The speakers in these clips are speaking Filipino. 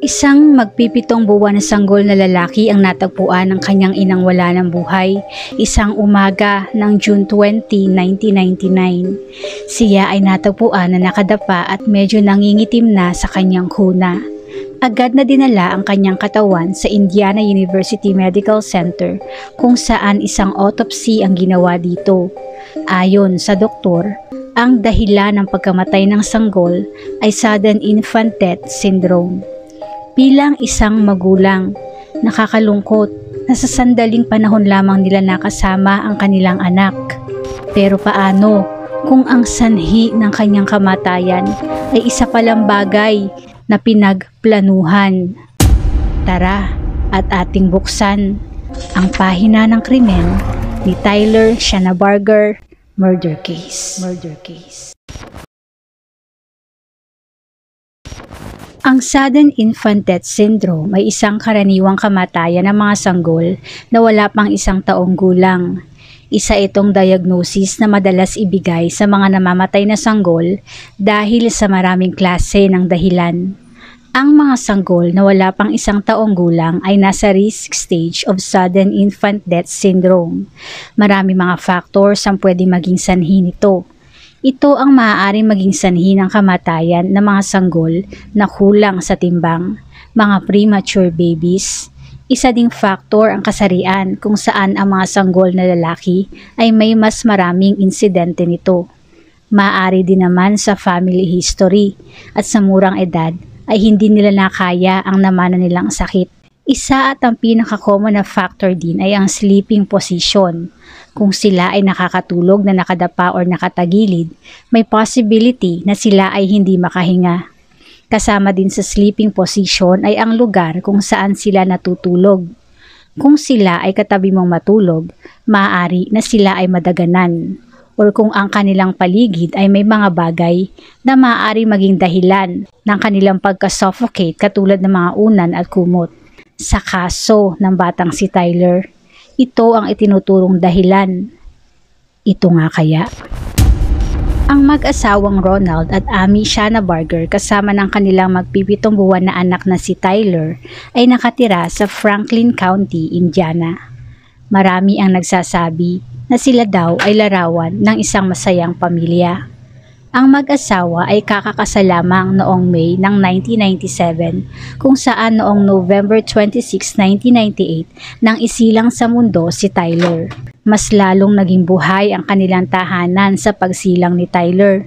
Isang magpipitong buwan na sanggol na lalaki ang natagpuan ng kanyang inang wala ng buhay isang umaga ng June 20, 1999. Siya ay natagpuan na nakadapa at medyo nangingitim na sa kanyang kuna. Agad na dinala ang kanyang katawan sa Indiana University Medical Center kung saan isang autopsy ang ginawa dito. Ayon sa doktor, ang dahilan ng pagkamatay ng sanggol ay sudden infant death syndrome. Bilang isang magulang, nakakalungkot na sa sandaling panahon lamang nila nakasama ang kanilang anak. Pero paano kung ang sanhi ng kanyang kamatayan ay isa palang bagay na pinagplanuhan? Tara at ating buksan ang pahina ng krimen ni Tyler Shanabarger Murder Case. Ang sudden infant death syndrome ay isang karaniwang kamatayan ng mga sanggol na wala pang isang taong gulang. Isa itong diagnosis na madalas ibigay sa mga namamatay na sanggol dahil sa maraming klase ng dahilan. Ang mga sanggol na wala pang isang taong gulang ay nasa risk stage of sudden infant death syndrome. Marami mga factors ang pwedeng maging sanhi nito. Ito ang maaaring maging sanhi ng kamatayan ng mga sanggol na kulang sa timbang, mga premature babies. Isa ding factor ang kasarian kung saan ang mga sanggol na lalaki ay may mas maraming insidente nito. Maaari din naman sa family history at sa murang edad ay hindi nila nakaya ang namana nilang sakit. Isa at ang pinaka-common na factor din ay ang sleeping position. Kung sila ay nakakatulog na nakadapa or nakatagilid, may possibility na sila ay hindi makahinga. Kasama din sa sleeping position ay ang lugar kung saan sila natutulog. Kung sila ay katabi mong matulog, maaari na sila ay madaganan. Or kung ang kanilang paligid ay may mga bagay na maaari maging dahilan ng kanilang pagka-suffocate katulad ng mga unan at kumot. Sa kaso ng batang si Tyler, ito ang itinuturong dahilan. Ito nga kaya? Ang mag-asawang Ronald at Amy Shanabarger kasama ng kanilang magpipitong buwan na anak na si Tyler ay nakatira sa Franklin County, Indiana. Marami ang nagsasabi na sila daw ay larawan ng isang masayang pamilya. Ang mag-asawa ay kakakasal lamang noong May ng 1997 kung saan noong November 26, 1998 nang isilang sa mundo si Tyler. Mas lalong naging buhay ang kanilang tahanan sa pagsilang ni Tyler.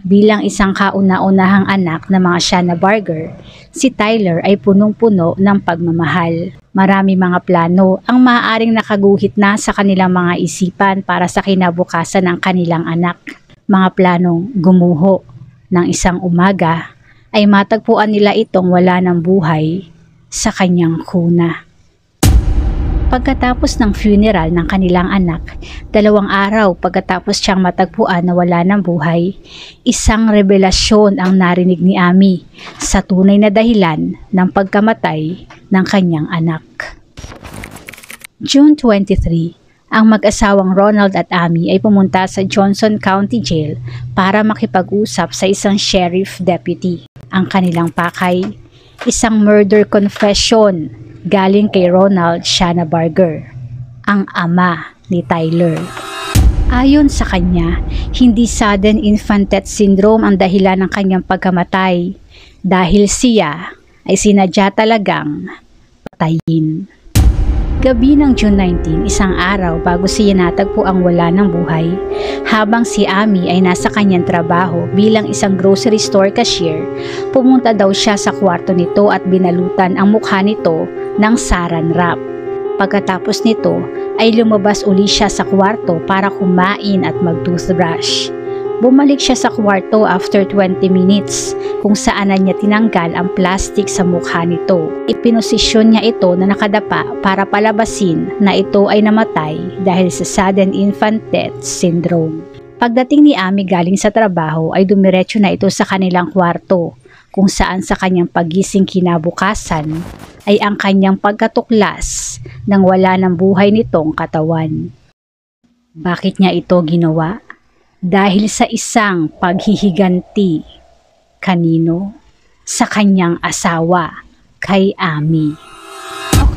Bilang isang kauna-unahang anak ng mga Shanabarger, si Tyler ay punong-puno ng pagmamahal. Marami mga plano ang maaaring nakaguhit na sa kanilang mga isipan para sa kinabukasan ng kanilang anak. Mga planong gumuho ng isang umaga ay matagpuan nila itong wala ng buhay sa kanyang kuna. Pagkatapos ng funeral ng kanilang anak, 2 araw pagkatapos siyang matagpuan na wala ng buhay, isang revelasyon ang narinig ni Amy sa tunay na dahilan ng pagkamatay ng kanyang anak. June 23, ang mag-asawang Ronald at Amy ay pumunta sa Johnson County Jail para makipag-usap sa isang sheriff deputy. Ang kanilang pakay, isang murder confession galing kay Ronald Shanabarger, ang ama ni Tyler. Ayon sa kanya, hindi sudden infant death syndrome ang dahilan ng kanyang pagkamatay dahil siya ay sinadya talagang patayin. Gabi ng June 19, isang araw bago siya natagpo ang wala ng buhay, habang si Amy ay nasa kanyang trabaho bilang isang grocery store cashier, pumunta daw siya sa kwarto nito at binalutan ang mukha nito ng saran wrap. Pagkatapos nito ay lumabas uli siya sa kwarto para kumain at mag-toothbrush. Bumalik siya sa kwarto after 20 minutes kung saan niya tinanggal ang plastic sa mukha nito. Ipinosisyon niya ito na nakadapa para palabasin na ito ay namatay dahil sa sudden infant death syndrome. Pagdating ni Amy galing sa trabaho ay dumiretso na ito sa kanilang kwarto kung saan sa kanyang pagising kinabukasan ay ang kanyang pagkatuklas ng wala ng buhay nitong katawan. Bakit niya ito ginawa? Dahil sa isang paghihiganti. Kanino? sa kanyang asawa, kay Amy.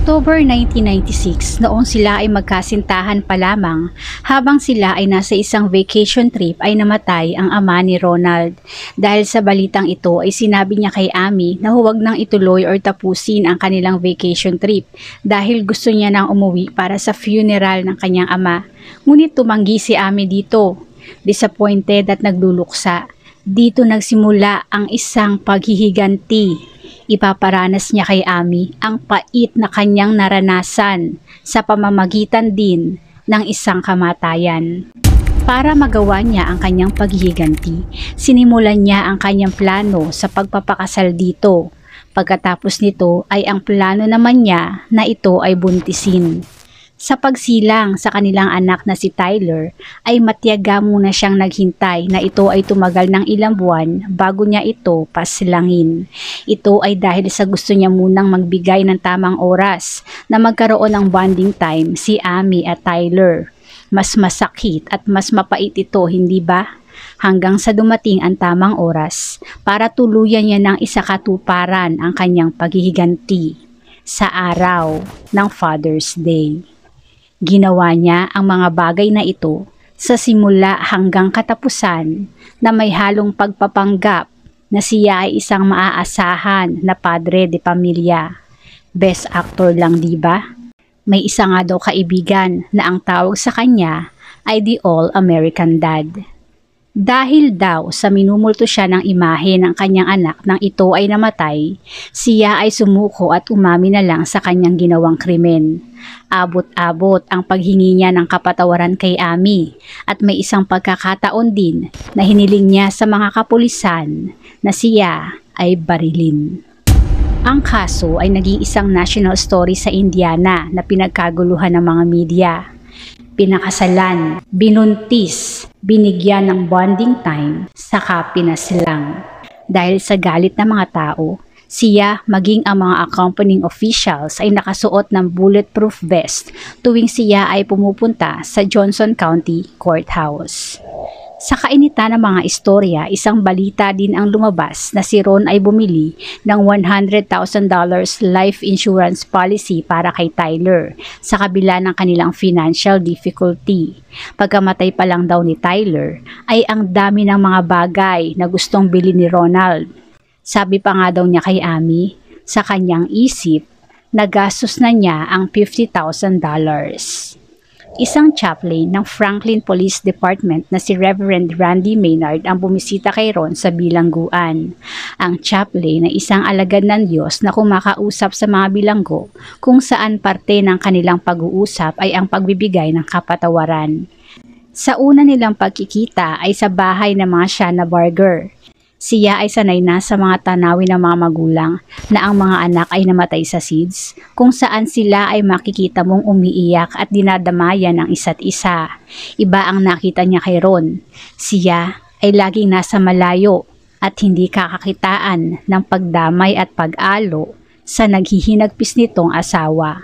October 1996, noong sila ay magkasintahan pa lamang, habang sila ay nasa isang vacation trip ay namatay ang ama ni Ronald. Dahil sa balitang ito ay sinabi niya kay Amy na huwag nang ituloy or tapusin ang kanilang vacation trip dahil gusto niya nang umuwi para sa funeral ng kanyang ama. Ngunit tumanggi si Amy dito. Disappointed at nagluluksa. Dito nagsimula ang isang paghihiganti. Ipaparanas niya kay Amy ang pait na kanyang naranasan sa pamamagitan din ng isang kamatayan. Para magawa niya ang kanyang paghihiganti, sinimulan niya ang kanyang plano sa pagpapakasal dito. Pagkatapos nito ay ang plano naman niya na ito ay buntisin. Sa pagsilang sa kanilang anak na si Tyler, ay matiyaga muna siyang naghintay na ito ay tumagal ng ilang buwan bago niya ito pasilangin. Ito ay dahil sa gusto niya munang magbigay ng tamang oras na magkaroon ng bonding time si Amy at Tyler. Mas masakit at mas mapait ito, hindi ba? Hanggang sa dumating ang tamang oras para tuluyan niya ng isakatuparan ang kanyang paghihiganti sa araw ng Father's Day. Ginawa niya ang mga bagay na ito sa simula hanggang katapusan na may halong pagpapanggap na siya ay isang maaasahan na padre de pamilya. Best actor lang, di ba? May isa nga daw kaibigan na ang tawag sa kanya ay the All-American Dad. Dahil daw sa minumulto siya ng imahe ng kanyang anak nang ito ay namatay, siya ay sumuko at umamin na lang sa kanyang ginawang krimen. Abot-abot ang paghingi niya ng kapatawaran kay Amy at may isang pagkakataon din na hiniling niya sa mga kapulisan na siya ay barilin. Ang kaso ay naging isang national story sa Indiana na pinagkaguluhan ng mga media. Pinakasalan, binuntis, binigyan ng bonding time, saka pinasilang. Dahil sa galit ng mga tao, siya maging ang mga accompanying officials ay nakasuot ng bulletproof vest tuwing siya ay pumupunta sa Johnson County Courthouse. Sa kainitan ng mga istorya, isang balita din ang lumabas na si Ron ay bumili ng $100,000 life insurance policy para kay Tyler sa kabila ng kanilang financial difficulty. Pagkamatay pa lang daw ni Tyler ay ang dami ng mga bagay na gustong bilhin ni Ronald. Sabi pa nga daw niya kay Amy, sa kanyang isip, nagastos na niya ang $50,000. Isang chaplain ng Franklin Police Department na si Reverend Randy Maynard ang bumisita kay Ron sa bilangguan. Ang chaplain ay isang alagad ng Diyos na kumakausap sa mga bilanggo kung saan parte ng kanilang pag-uusap ay ang pagbibigay ng kapatawaran. Sa una nilang pagkikita ay sa bahay ng mga Shanna Barger. Siya ay sanay na sa mga tanawin ng mga magulang na ang mga anak ay namatay sa SIDS, kung saan sila ay makikita mong umiiyak at dinadamayan ng isa't isa. Iba ang nakita niya kay Ron. Siya ay laging nasa malayo at hindi kakakitaan ng pagdamay at pag-alo sa naghihinagpis nitong asawa.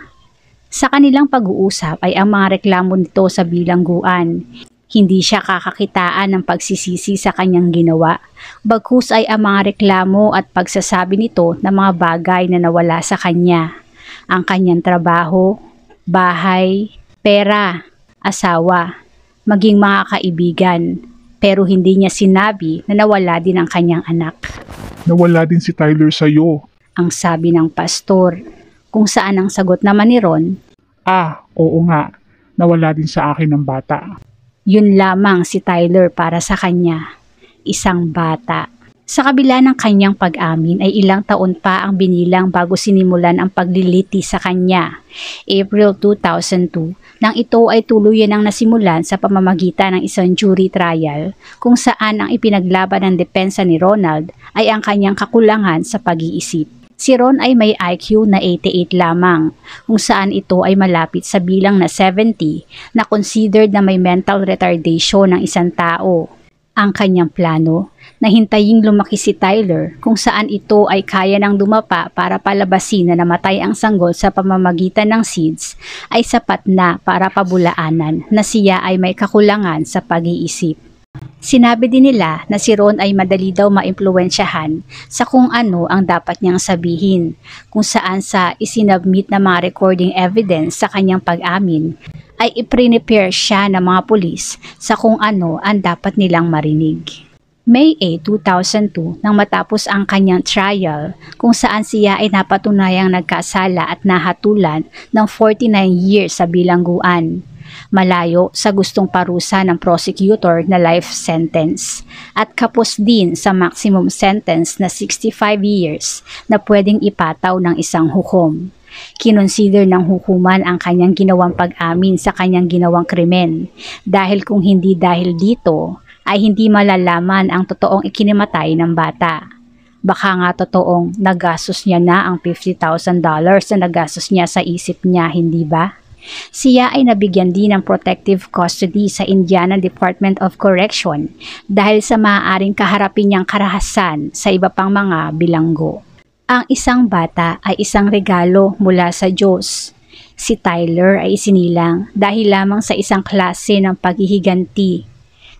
Sa kanilang pag-uusap ay ang mga reklamo nito sa bilangguan. Hindi siya kakakitaan ng pagsisisi sa kanyang ginawa, bagkus ay ang mga reklamo at pagsasabi nito ng mga bagay na nawala sa kanya. Ang kanyang trabaho, bahay, pera, asawa, maging mga kaibigan, pero hindi niya sinabi na nawala din ang kanyang anak. Nawala din si Tyler sa'yo. Ang sabi ng pastor, kung saan ang sagot naman ni Ron, oo nga, nawala din sa akin ng bata. Yun lamang si Tyler para sa kanya, isang bata. Sa kabila ng kanyang pag-amin ay ilang taon pa ang binilang bago sinimulan ang pagliliti sa kanya. April 2002, nang ito ay tuluyan ang nasimulan sa pamamagitan ng isang jury trial kung saan ang ipinaglaban ng depensa ni Ronald ay ang kanyang kakulangan sa pag-iisip. Si Ron ay may IQ na 88 lamang, kung saan ito ay malapit sa bilang na 70 na considered na may mental retardation ng isang tao. Ang kanyang plano na hintaying lumaki si Tyler kung saan ito ay kaya ng dumapa para palabasin na namatay ang sanggol sa pamamagitan ng SIDS ay sapat na para pabulaanan na siya ay may kakulangan sa pag-iisip. Sinabi din nila na si Ron ay madali daw maimpluwensyahan sa kung ano ang dapat niyang sabihin, kung saan sa isinabmit na mga recording evidence sa kanyang pag-amin ay iprinepare siya ng mga pulis sa kung ano ang dapat nilang marinig. May 8, 2002 nang matapos ang kanyang trial kung saan siya ay napatunayang nagkasala at nahatulan ng 49 years sa bilangguan. Malayo sa gustong parusa ng prosecutor na life sentence at kapos din sa maximum sentence na 65 years na pwedeng ipataw ng isang hukom. Kinonsider ng hukuman ang kanyang ginawang pag-amin sa kanyang ginawang krimen dahil kung hindi dahil dito ay hindi malalaman ang totoong ikinimatay ng bata. Baka nga totoong nagastos niya na ang $50,000 na nagastos niya sa isip niya, hindi ba? Siya ay nabigyan din ng protective custody sa Indiana Department of Correction dahil sa maaaring kaharapin niyang karahasan sa iba pang mga bilanggo. Ang isang bata ay isang regalo mula sa Diyos. Si Tyler ay isinilang dahil lamang sa isang klase ng paghihiganti.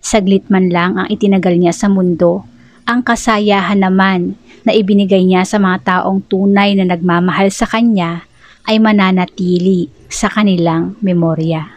Saglit man lang ang itinagal niya sa mundo, ang kasayahan naman na ibinigay niya sa mga taong tunay na nagmamahal sa kanya ay mananatili sa kanilang memorya.